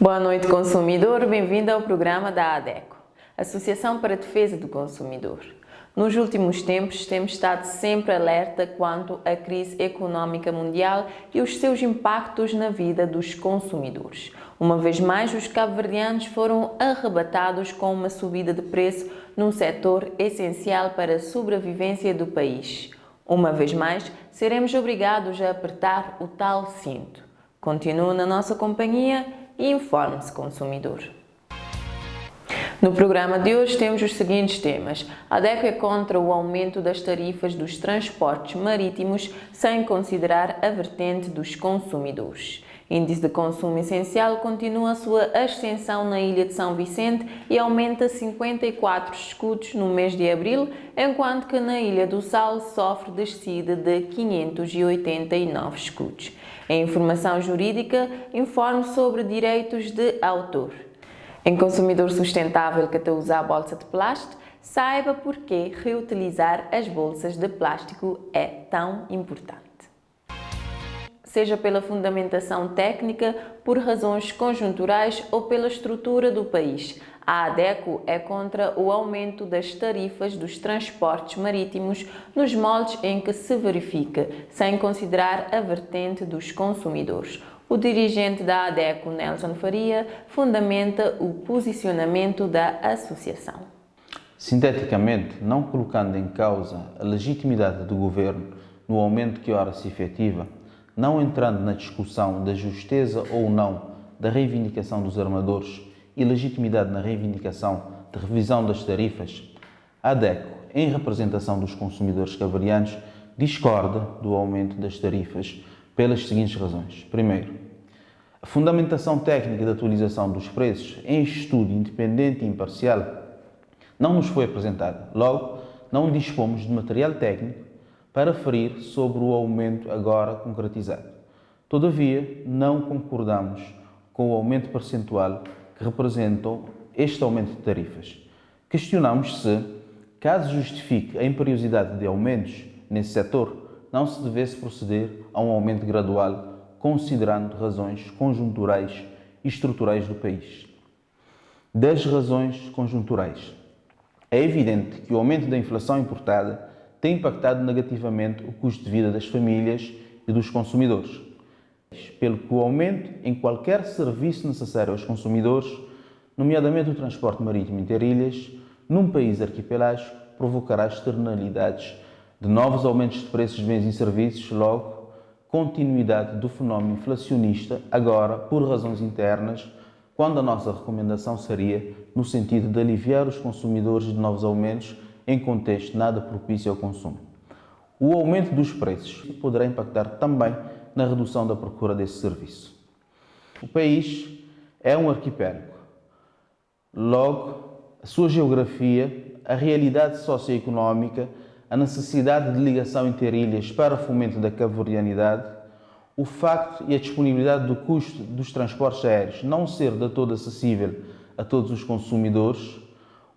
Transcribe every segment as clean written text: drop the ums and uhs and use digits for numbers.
Boa noite, consumidor. Bem-vindo ao programa da ADECO, Associação para a Defesa do Consumidor. Nos últimos tempos, temos estado sempre alerta quanto à crise econômica mundial e os seus impactos na vida dos consumidores. Uma vez mais, os cabo-verdianos foram arrebatados com uma subida de preço num setor essencial para a sobrevivência do país. Uma vez mais, seremos obrigados a apertar o tal cinto. Continue na nossa companhia e informe-se, consumidor. No programa de hoje temos os seguintes temas. A ADECO é contra o aumento das tarifas dos transportes marítimos sem considerar a vertente dos consumidores. Índice de consumo essencial continua a sua ascensão na Ilha de São Vicente e aumenta 54 escudos no mês de abril, enquanto que na Ilha do Sal sofre descida de 589 escudos. Em informação jurídica, informe sobre direitos de autor. Em Consumidor Sustentável que até usa a bolsa de plástico, saiba por que reutilizar as bolsas de plástico é tão importante. Seja pela fundamentação técnica, por razões conjunturais ou pela estrutura do país, a ADECO é contra o aumento das tarifas dos transportes marítimos nos moldes em que se verifica, sem considerar a vertente dos consumidores. O dirigente da ADECO, Nelson Faria, fundamenta o posicionamento da associação. Sinteticamente, não colocando em causa a legitimidade do governo no aumento que ora se efetiva, não entrando na discussão da justeza ou não da reivindicação dos armadores e legitimidade na reivindicação de revisão das tarifas, a ADECO, em representação dos consumidores cabo-verdianos, discorda do aumento das tarifas pelas seguintes razões. Primeiro, a fundamentação técnica da atualização dos preços em estudo independente e imparcial não nos foi apresentada. Logo, não dispomos de material técnico para referir sobre o aumento agora concretizado. Todavia, não concordamos com o aumento percentual que representam este aumento de tarifas. Questionamos se, caso justifique a imperiosidade de aumentos nesse setor, não se devesse proceder a um aumento gradual, considerando razões conjunturais e estruturais do país. Das razões conjunturais, é evidente que o aumento da inflação importada tem impactado negativamente o custo de vida das famílias e dos consumidores, pelo que o aumento em qualquer serviço necessário aos consumidores, nomeadamente o transporte marítimo interilhas, num país arquipelágico, provocará externalidades de novos aumentos de preços de bens e serviços, logo, continuidade do fenómeno inflacionista, agora, por razões internas, quando a nossa recomendação seria no sentido de aliviar os consumidores de novos aumentos em contexto nada propício ao consumo. O aumento dos preços poderá impactar também na redução da procura desse serviço. O país é um arquipélago. Logo, a sua geografia, a realidade socioeconómica, a necessidade de ligação interilhas para o fomento da cabo-verdianidade, o facto e a disponibilidade do custo dos transportes aéreos não ser de todo acessível a todos os consumidores,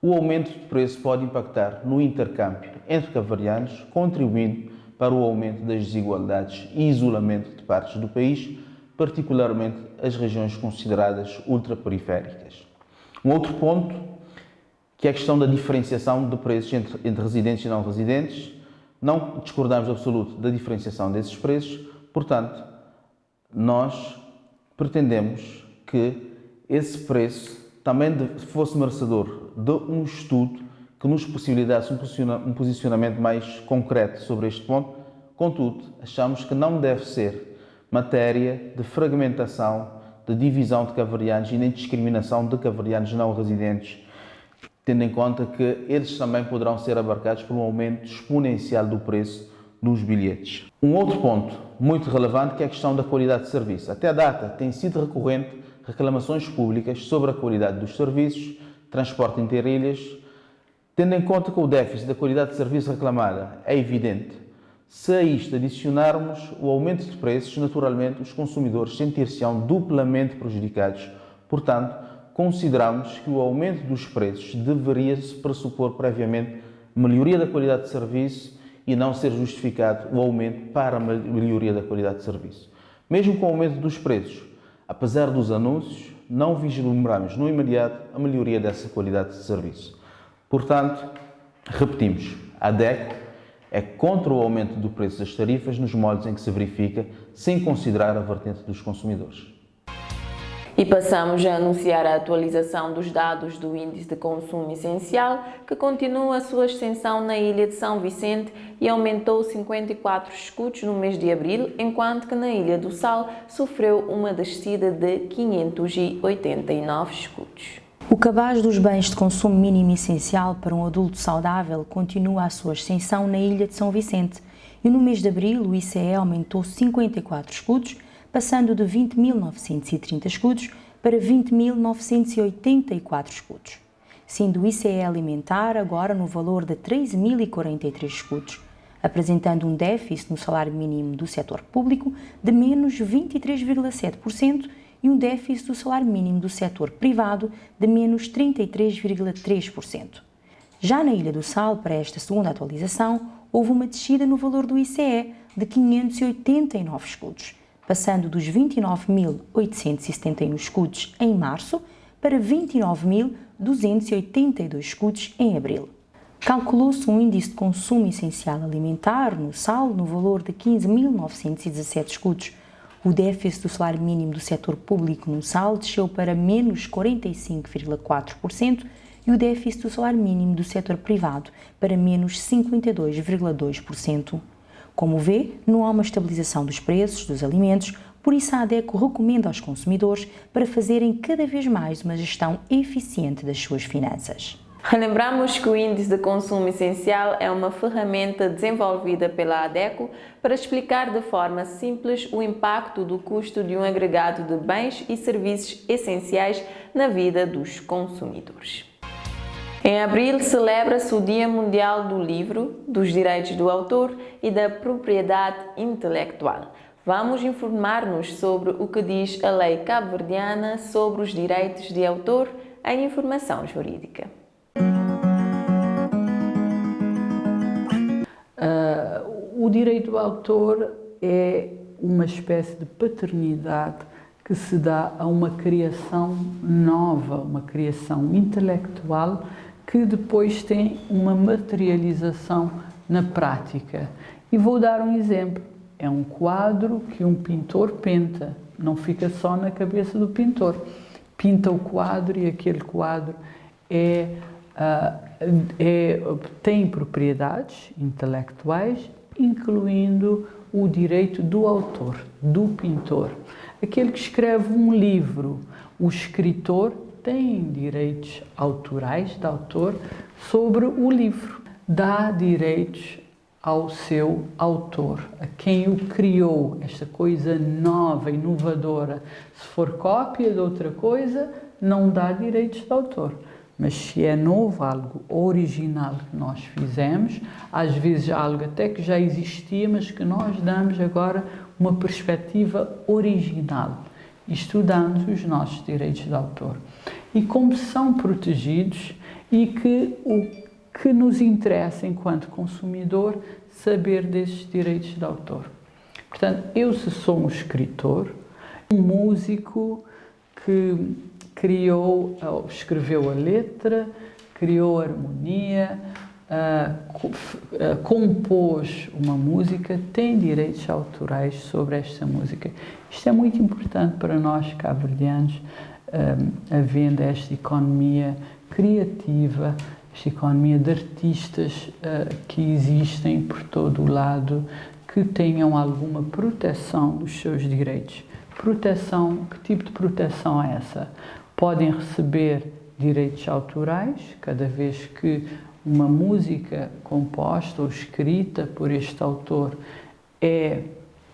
o aumento de preço pode impactar no intercâmbio entre cabo-verdianos, contribuindo para o aumento das desigualdades e isolamento de partes do país, particularmente as regiões consideradas ultraperiféricas. Um outro ponto, que é a questão da diferenciação de preços entre residentes e não residentes. Não discordamos de absoluto da diferenciação desses preços, portanto, nós pretendemos que esse preço também fosse merecedor de um estudo que nos possibilitasse um posicionamento mais concreto sobre este ponto. Contudo, achamos que não deve ser matéria de fragmentação, de divisão de cabo-verdianos e nem discriminação de cabo-verdianos não residentes, tendo em conta que eles também poderão ser abarcados por um aumento exponencial do preço nos bilhetes. Um outro ponto muito relevante que é a questão da qualidade de serviço. Até a data tem sido recorrente reclamações públicas sobre a qualidade dos serviços, transporte interilhas, tendo em conta que o déficit da qualidade de serviço reclamada é evidente. Se a isto adicionarmos o aumento de preços, naturalmente os consumidores sentir-se-ão duplamente prejudicados. Portanto, consideramos que o aumento dos preços deveria-se pressupor previamente melhoria da qualidade de serviço e não ser justificado o aumento para a melhoria da qualidade de serviço. Mesmo com o aumento dos preços, apesar dos anúncios, não vislumbramos no imediato a melhoria dessa qualidade de serviço. Portanto, repetimos, a ADECO é contra o aumento do preço das tarifas nos moldes em que se verifica, sem considerar a vertente dos consumidores. E passamos a anunciar a atualização dos dados do Índice de Consumo Essencial, que continua a sua extensão na ilha de São Vicente e aumentou 54 escudos no mês de abril, enquanto que na Ilha do Sal sofreu uma descida de 589 escudos. O cabaz dos bens de consumo mínimo essencial para um adulto saudável continua a sua ascensão na Ilha de São Vicente e no mês de abril o ICE aumentou 54 escudos, passando de 20.930 escudos para 20.984 escudos, sendo o ICE alimentar agora no valor de 13.043 escudos, apresentando um déficit no salário mínimo do setor público de menos 23,7% e um déficit do salário mínimo do setor privado de menos 33,3%. Já na Ilha do Sal, para esta segunda atualização, houve uma descida no valor do ICE de 589 escudos, passando dos 29.871 escudos em março para 29.282 escudos em abril. Calculou-se um índice de consumo essencial alimentar no sal no valor de 15.917 escudos. O déficit do salário mínimo do setor público no sal desceu para menos 45,4% e o déficit do salário mínimo do setor privado para menos 52,2%. Como vê, não há uma estabilização dos preços dos alimentos, por isso a ADECO recomenda aos consumidores para fazerem cada vez mais uma gestão eficiente das suas finanças. Relembramos que o Índice de Consumo Essencial é uma ferramenta desenvolvida pela ADECO para explicar de forma simples o impacto do custo de um agregado de bens e serviços essenciais na vida dos consumidores. Em abril celebra-se o Dia Mundial do Livro, dos Direitos do Autor e da Propriedade Intelectual. Vamos informar-nos sobre o que diz a lei cabo-verdiana sobre os direitos de autor em informação jurídica. O direito do autor é uma espécie de paternidade que se dá a uma criação nova, uma criação intelectual que depois tem uma materialização na prática. E vou dar um exemplo. É um quadro que um pintor pinta, não fica só na cabeça do pintor. Pinta o quadro e aquele quadro tem propriedades intelectuais, incluindo o direito do autor, do pintor. Aquele que escreve um livro, o escritor tem direitos autorais de autor sobre o livro, dá direitos ao seu autor, a quem o criou, esta coisa nova, inovadora. Se for cópia de outra coisa, não dá direitos de autor. Mas se é novo, algo original que nós fizemos, às vezes algo até que já existia, mas que nós damos agora uma perspectiva original, estudando os nossos direitos de autor. E como são protegidos e que o que nos interessa enquanto consumidor saber desses direitos de autor. Portanto, eu se sou um escritor, um músico que escreveu a letra, criou a harmonia, compôs uma música, tem direitos autorais sobre esta música. Isto é muito importante para nós cabo-verdianos, havendo esta economia criativa, esta economia de artistas que existem por todo o lado, que tenham alguma proteção dos seus direitos. Proteção, que tipo de proteção é essa? Podem receber direitos autorais cada vez que uma música composta ou escrita por este autor é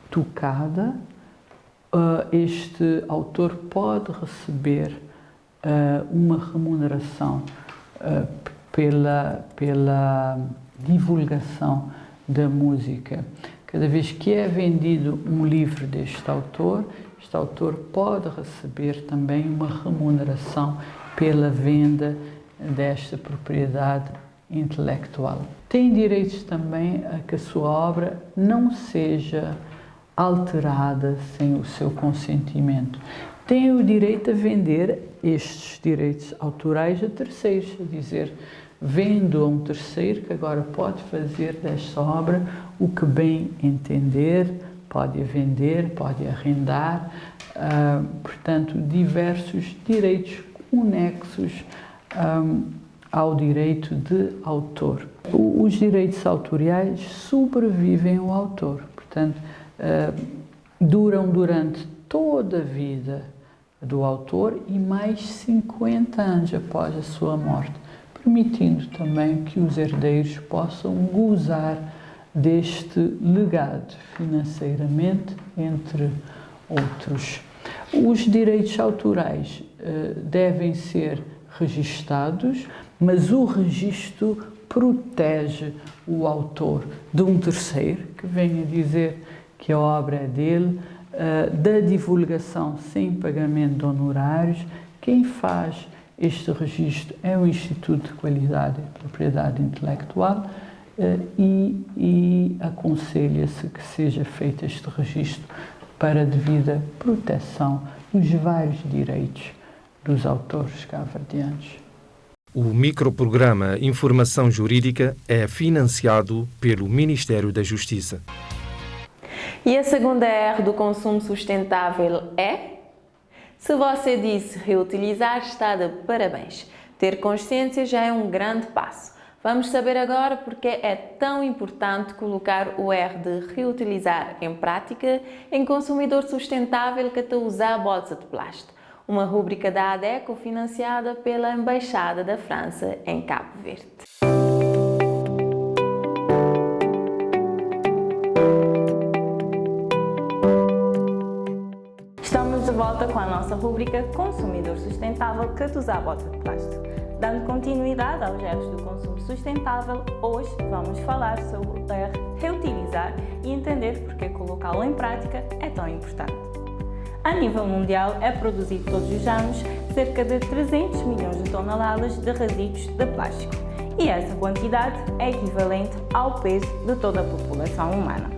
tocada, este autor pode receber uma remuneração pela divulgação da música. Cada vez que é vendido um livro deste autor, este autor pode receber também uma remuneração pela venda desta propriedade intelectual. Tem direitos também a que a sua obra não seja alterada sem o seu consentimento. têm o direito a vender estes direitos autorais a terceiros, a dizer, vendo a um terceiro que agora pode fazer desta obra o que bem entender, pode a vender, pode arrendar, portanto, diversos direitos conexos ao direito de autor. Os direitos autoriais sobrevivem ao autor, portanto, duram durante toda a vida do autor e mais 50 anos após a sua morte, permitindo também que os herdeiros possam gozar deste legado financeiramente, entre outros. Os direitos autorais devem ser registados, mas o registro protege o autor de um terceiro que venha dizer que a obra é dele, da divulgação sem pagamento de honorários. Quem faz este registro é o Instituto de Qualidade e Propriedade Intelectual e aconselha-se que seja feito este registro para a devida proteção dos vários direitos dos autores cabo-verdianos. O microprograma Informação Jurídica é financiado pelo Ministério da Justiça. E a segunda R do consumo sustentável é? Se você disse reutilizar, está de parabéns. Ter consciência já é um grande passo. Vamos saber agora porque é tão importante colocar o R de reutilizar em prática em consumidor sustentável que está a usar bolsa de plástico. Uma rúbrica da ADECO financiada pela Embaixada da França em Cabo Verde. Estamos de volta com a nossa rúbrica Consumidor Sustentável que usa a bolsa de plástico. Dando continuidade aos erros do consumo sustentável, hoje vamos falar sobre o R reutilizar e entender porque colocá-lo em prática é tão importante. A nível mundial é produzido todos os anos cerca de 300 milhões de toneladas de resíduos de plástico e essa quantidade é equivalente ao peso de toda a população humana.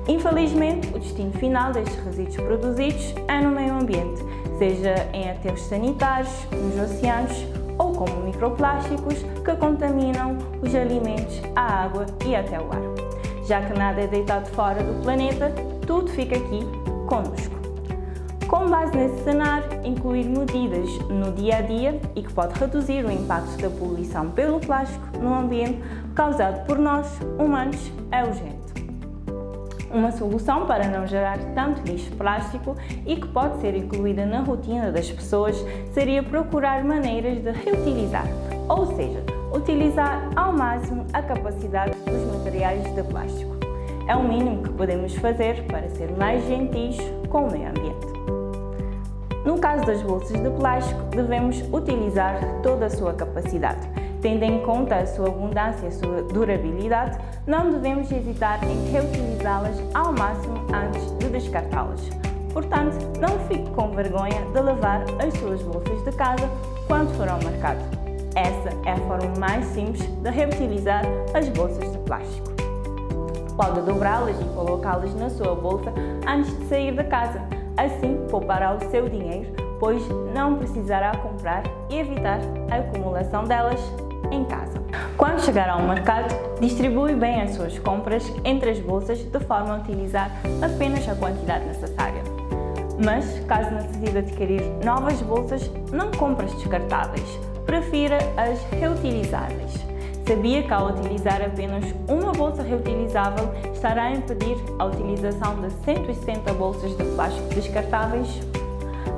Infelizmente, o destino final destes resíduos produzidos é no meio ambiente, seja em aterros sanitários, nos oceanos ou como microplásticos que contaminam os alimentos, a água e até o ar. Já que nada é deitado fora do planeta, tudo fica aqui conosco. Com base nesse cenário, incluir medidas no dia-a-dia e que pode reduzir o impacto da poluição pelo plástico no ambiente causado por nós, humanos, é urgente. Uma solução para não gerar tanto lixo plástico e que pode ser incluída na rotina das pessoas seria procurar maneiras de reutilizar, ou seja, utilizar ao máximo a capacidade dos materiais de plástico. É o mínimo que podemos fazer para ser mais gentis com o meio ambiente. No caso das bolsas de plástico, devemos utilizar toda a sua capacidade. Tendo em conta a sua abundância e a sua durabilidade, não devemos hesitar em reutilizá-las ao máximo antes de descartá-las. Portanto, não fique com vergonha de levar as suas bolsas de casa quando for ao mercado. Essa é a forma mais simples de reutilizar as bolsas de plástico. Pode dobrá-las e colocá-las na sua bolsa antes de sair de casa. Assim, poupará o seu dinheiro, pois não precisará comprar e evitar a acumulação delas em casa. Quando chegar ao mercado, distribui bem as suas compras entre as bolsas de forma a utilizar apenas a quantidade necessária. Mas, caso necessite adquirir novas bolsas, não compre as descartáveis, prefira as reutilizáveis. Sabia que ao utilizar apenas uma bolsa reutilizável estará a impedir a utilização de 160 bolsas de plástico descartáveis?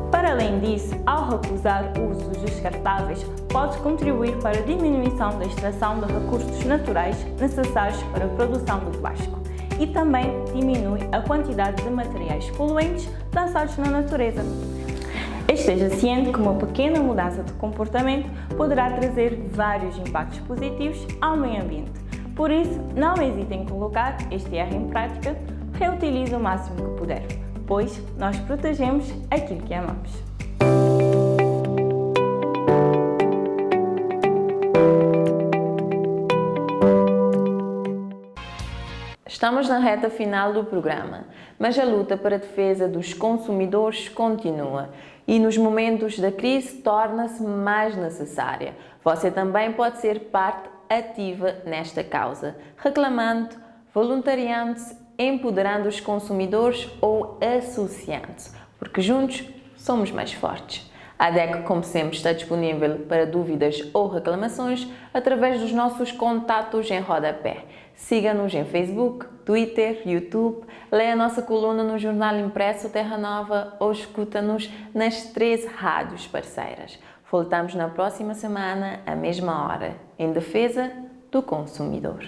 Para além disso, ao recusar o uso dos descartáveis, pode contribuir para a diminuição da extração de recursos naturais necessários para a produção do plástico e também diminui a quantidade de materiais poluentes lançados na natureza. Esteja ciente que uma pequena mudança de comportamento poderá trazer vários impactos positivos ao meio ambiente. Por isso, não hesite em colocar este R em prática, reutilize o máximo que puder, pois nós protegemos aquilo que amamos. Estamos na reta final do programa, mas a luta para a defesa dos consumidores continua. e nos momentos da crise torna-se mais necessária. Você também pode ser parte ativa nesta causa, reclamando, voluntariando-se, empoderando os consumidores ou associando-se, porque juntos somos mais fortes. A ADECO, como sempre, está disponível para dúvidas ou reclamações através dos nossos contatos em rodapé. Siga-nos em Facebook, Twitter, YouTube, leia a nossa coluna no jornal impresso Terra Nova ou escuta-nos nas 13 rádios parceiras. Voltamos na próxima semana, à mesma hora, em defesa do consumidor.